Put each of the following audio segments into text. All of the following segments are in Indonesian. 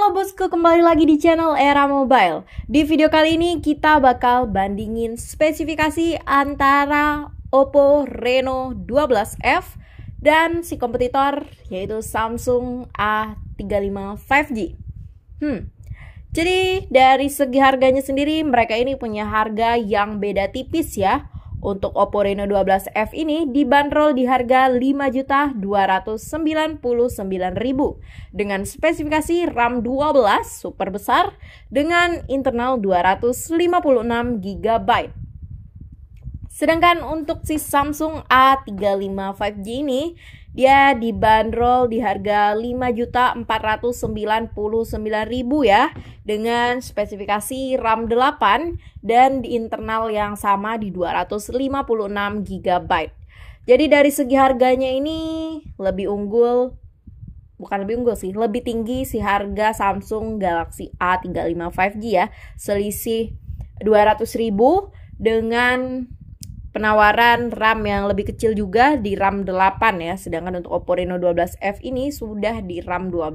Halo bosku, kembali lagi di channel Era Mobile. Di video kali ini kita bakal bandingin spesifikasi antara Oppo Reno 12F dan si kompetitor yaitu Samsung A35 5G. Jadi dari segi harganya sendiri mereka ini punya harga yang beda tipis ya. Untuk Oppo Reno 12F ini dibanderol di harga Rp5.299.000 dengan spesifikasi RAM 12 super besar dengan internal 256 GB. Sedangkan untuk si Samsung A35 5G ini dia dibanderol di harga Rp5.499.000 ya dengan spesifikasi RAM 8 dan di internal yang sama di 256 GB. Jadi dari segi harganya ini lebih unggul, bukan lebih unggul sih, lebih tinggi si harga Samsung Galaxy A35 5G ya, selisih 200.000 dengan penawaran RAM yang lebih kecil juga di RAM 8 ya. Sedangkan untuk Oppo Reno 12F ini sudah di RAM 12.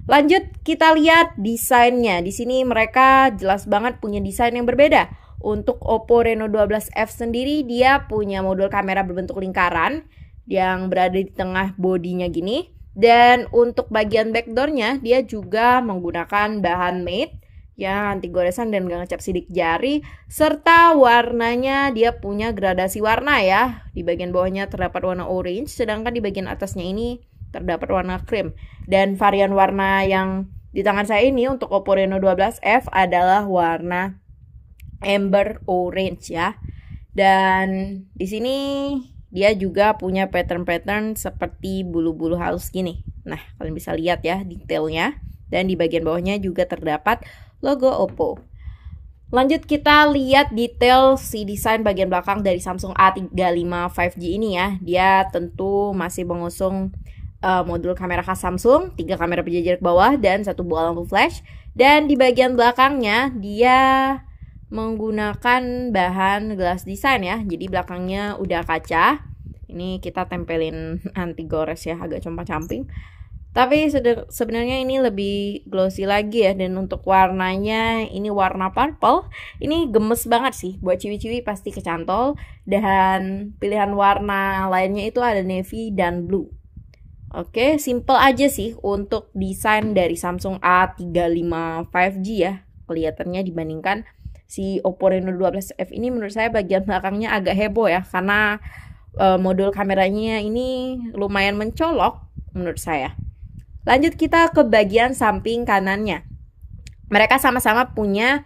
Lanjut kita lihat desainnya. Di sini mereka jelas banget punya desain yang berbeda. Untuk Oppo Reno 12F sendiri dia punya modul kamera berbentuk lingkaran yang berada di tengah bodinya gini. Dan untuk bagian backdoornya dia juga menggunakan bahan matte ya, anti goresan dan gak ngecap sidik jari, serta warnanya dia punya gradasi warna ya. Di bagian bawahnya terdapat warna orange, sedangkan di bagian atasnya ini terdapat warna cream. Dan varian warna yang di tangan saya ini untuk Oppo Reno 12F adalah warna amber orange ya. Dan di sini dia juga punya pattern-pattern seperti bulu-bulu halus gini. Nah, kalian bisa lihat ya detailnya. Dan di bagian bawahnya juga terdapat logo Oppo. Lanjut kita lihat detail si desain bagian belakang dari Samsung A35 5G ini ya. Dia tentu masih mengusung modul kamera khas Samsung, 3 kamera penjajar ke bawah dan 1 buah lampu flash. Dan di bagian belakangnya dia menggunakan bahan glass design ya. Jadi belakangnya udah kaca. Ini kita tempelin anti gores ya, agak compang-camping. Tapi sebenarnya ini lebih glossy lagi ya. Dan untuk warnanya ini warna purple. Ini gemes banget sih, buat ciwi-ciwi pasti kecantol. Dan pilihan warna lainnya itu ada navy dan blue. Oke, simple aja sih untuk desain dari Samsung A35 5G ya. Kelihatannya dibandingkan si Oppo Reno 12F ini menurut saya bagian belakangnya agak heboh ya. Karena modul kameranya ini lumayan mencolok menurut saya. Lanjut kita ke bagian samping kanannya. Mereka sama-sama punya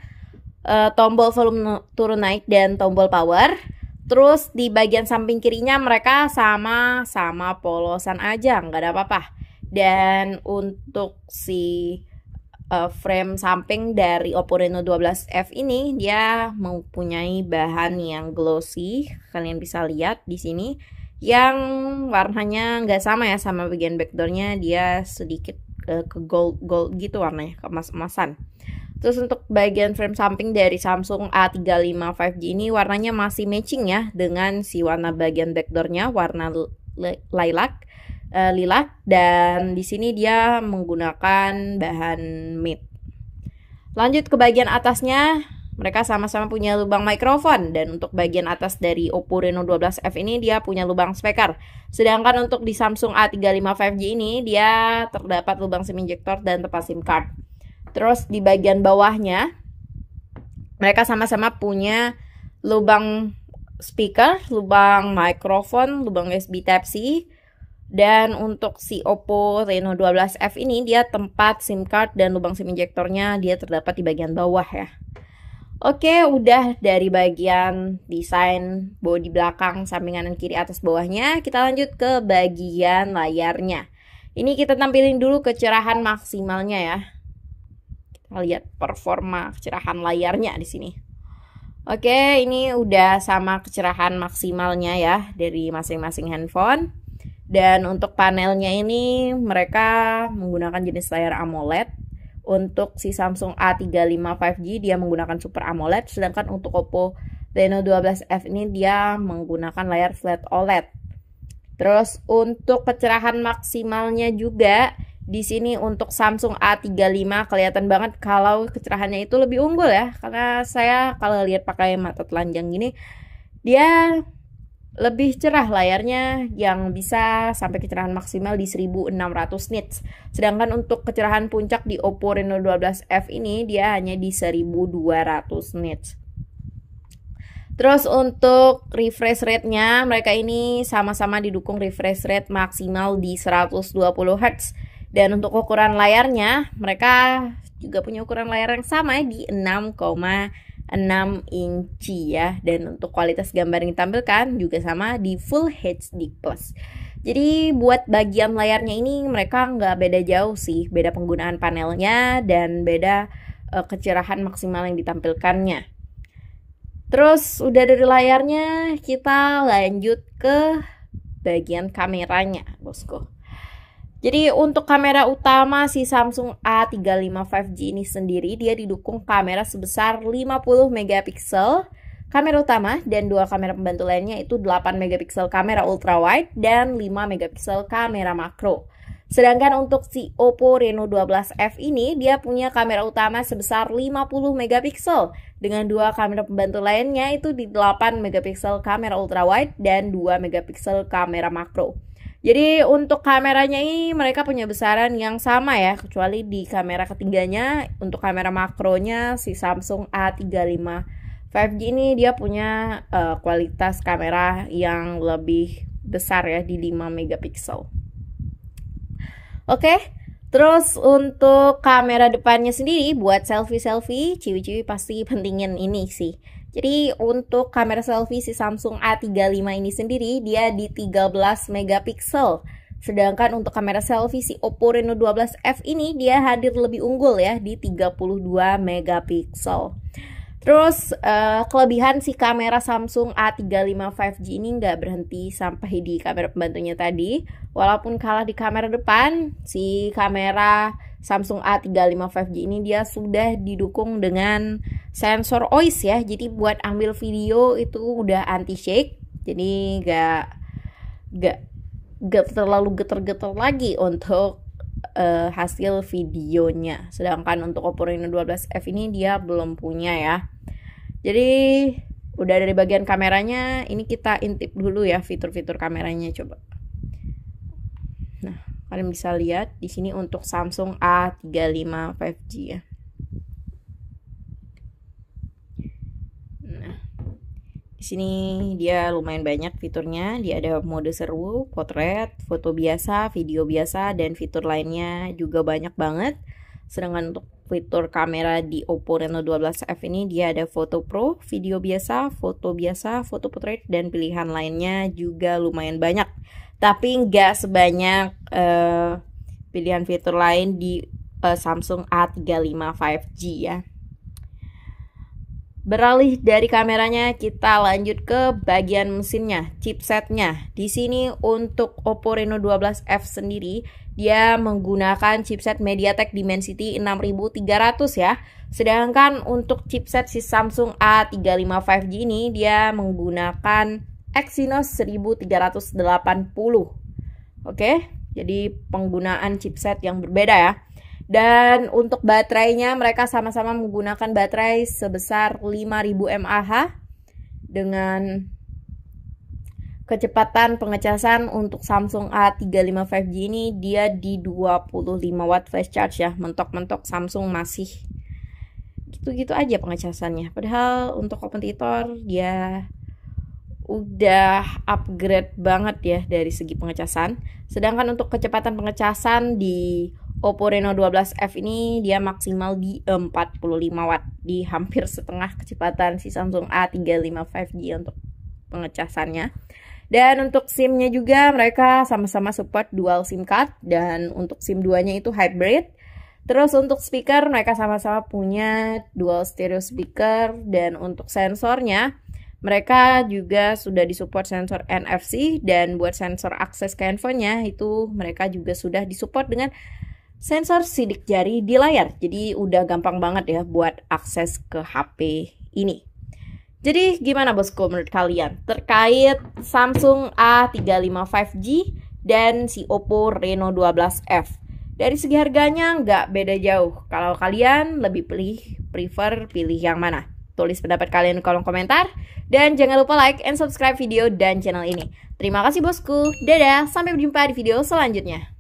tombol volume turun naik dan tombol power. Terus di bagian samping kirinya mereka sama-sama polosan aja, nggak ada apa-apa. Dan untuk si frame samping dari Oppo Reno 12F ini dia mempunyai bahan yang glossy. Kalian bisa lihat di sini. Yang warnanya nggak sama ya sama bagian backdoornya, dia sedikit ke gold gitu warnanya, keemas-emasan. Terus untuk bagian frame samping dari Samsung A35 5G ini warnanya masih matching ya dengan si warna bagian backdoornya, warna lilac, dan di sini dia menggunakan bahan matte. Lanjut ke bagian atasnya. Mereka sama-sama punya lubang mikrofon. Dan untuk bagian atas dari Oppo Reno 12F ini dia punya lubang speaker. Sedangkan untuk di Samsung A35 5G ini dia terdapat lubang SIM injektor dan tempat SIM card. Terus di bagian bawahnya mereka sama-sama punya lubang speaker, lubang mikrofon, lubang USB Type-C. Dan untuk si Oppo Reno 12F ini dia tempat SIM card dan lubang SIM injektornya dia terdapat di bagian bawah ya. Oke, udah dari bagian desain bodi belakang, samping kanan, kiri, atas, bawahnya. Kita lanjut ke bagian layarnya. Ini kita tampilin dulu kecerahan maksimalnya ya. Kita lihat performa kecerahan layarnya di sini. Oke, ini udah sama kecerahan maksimalnya ya dari masing-masing handphone. Dan untuk panelnya ini mereka menggunakan jenis layar AMOLED. Untuk si Samsung A35 5G dia menggunakan Super AMOLED, sedangkan untuk Oppo Reno 12F ini dia menggunakan layar Flat OLED. Terus untuk kecerahan maksimalnya juga Di sini untuk Samsung A35 kelihatan banget kalau kecerahannya itu lebih unggul ya. Karena saya kalau lihat pakai mata telanjang gini, dia lebih cerah layarnya yang bisa sampai kecerahan maksimal di 1600 nits. Sedangkan untuk kecerahan puncak di Oppo Reno 12F ini dia hanya di 1200 nits. Terus untuk refresh rate-nya, mereka ini sama-sama didukung refresh rate maksimal di 120 Hz. Dan untuk ukuran layarnya, mereka juga punya ukuran layar yang sama di 6,6 inci ya. Dan untuk kualitas gambar yang ditampilkan juga sama di Full HD+. Jadi buat bagian layarnya ini mereka nggak beda jauh sih. Beda penggunaan panelnya dan beda kecerahan maksimal yang ditampilkannya. Terus udah dari layarnya, kita lanjut ke bagian kameranya, bosku. Jadi untuk kamera utama si Samsung A35 5G ini sendiri, dia didukung kamera sebesar 50 megapiksel kamera utama dan dua kamera pembantu lainnya itu 8 megapiksel kamera ultrawide dan 5 megapiksel kamera makro. Sedangkan untuk si Oppo Reno 12F ini dia punya kamera utama sebesar 50 megapiksel dengan dua kamera pembantu lainnya itu di 8 megapiksel kamera ultrawide dan 2 megapiksel kamera makro. Jadi untuk kameranya ini mereka punya besaran yang sama ya, kecuali di kamera ketiganya untuk kamera makronya si Samsung A35 5G ini dia punya kualitas kamera yang lebih besar ya di 5 megapiksel. Oke, terus untuk kamera depannya sendiri buat selfie-selfie, ciwi-ciwi pasti pentingin ini sih. Jadi untuk kamera selfie si Samsung A35 ini sendiri dia di 13 megapiksel. Sedangkan untuk kamera selfie si Oppo Reno 12F ini dia hadir lebih unggul ya di 32 megapiksel. Terus kelebihan si kamera Samsung A35 5G ini nggak berhenti sampai di kamera pembantunya tadi. Walaupun kalah di kamera depan, si kamera Samsung A35 5G ini dia sudah didukung dengan sensor OIS ya. Jadi buat ambil video itu udah anti shake. Jadi nggak terlalu geter-geter lagi untuk hasil videonya. Sedangkan untuk Oppo Reno 12F ini dia belum punya ya. Jadi udah dari bagian kameranya, ini kita intip dulu ya fitur-fitur kameranya coba. Nah, kalian bisa lihat di sini untuk Samsung A35 5G ya. Nah, di sini dia lumayan banyak fiturnya. Dia ada mode seru, potret, foto biasa, video biasa, dan fitur lainnya juga banyak banget. Sedangkan untuk fitur kamera di Oppo Reno 12F ini dia ada foto pro, video biasa, foto portrait, dan pilihan lainnya juga lumayan banyak. Tapi nggak sebanyak pilihan fitur lain di Samsung A35 5G ya. Beralih dari kameranya, kita lanjut ke bagian mesinnya, chipsetnya. Di sini untuk Oppo Reno 12F sendiri, dia menggunakan chipset MediaTek Dimensity 6300 ya. Sedangkan untuk chipset si Samsung A35 5G ini, dia menggunakan Exynos 1380. Oke, jadi penggunaan chipset yang berbeda ya. Dan untuk baterainya mereka sama-sama menggunakan baterai sebesar 5000 mAh dengan kecepatan pengecasan untuk Samsung A35 5G ini dia di 25 watt fast charge ya. Mentok-mentok Samsung masih gitu-gitu aja pengecasannya. Padahal untuk kompetitor dia udah upgrade banget ya dari segi pengecasan. Sedangkan untuk kecepatan pengecasan di Oppo Reno 12F ini dia maksimal di 45 watt, di hampir setengah kecepatan si Samsung A35 5G untuk pengecasannya. Dan untuk SIM-nya juga mereka sama-sama support dual SIM card, dan untuk SIM 2-nya itu hybrid. Terus untuk speaker mereka sama-sama punya dual stereo speaker, dan untuk sensornya mereka juga sudah disupport sensor NFC, dan buat sensor akses ke handphonenya itu mereka juga sudah disupport dengan sensor sidik jari di layar. Jadi udah gampang banget ya buat akses ke HP ini. Jadi gimana bosku menurut kalian terkait Samsung A35 5G dan si Oppo Reno 12F? Dari segi harganya nggak beda jauh. Kalau kalian lebih prefer pilih yang mana? Tulis pendapat kalian di kolom komentar. Dan jangan lupa like and subscribe video dan channel ini. Terima kasih bosku. Dadah, sampai berjumpa di video selanjutnya.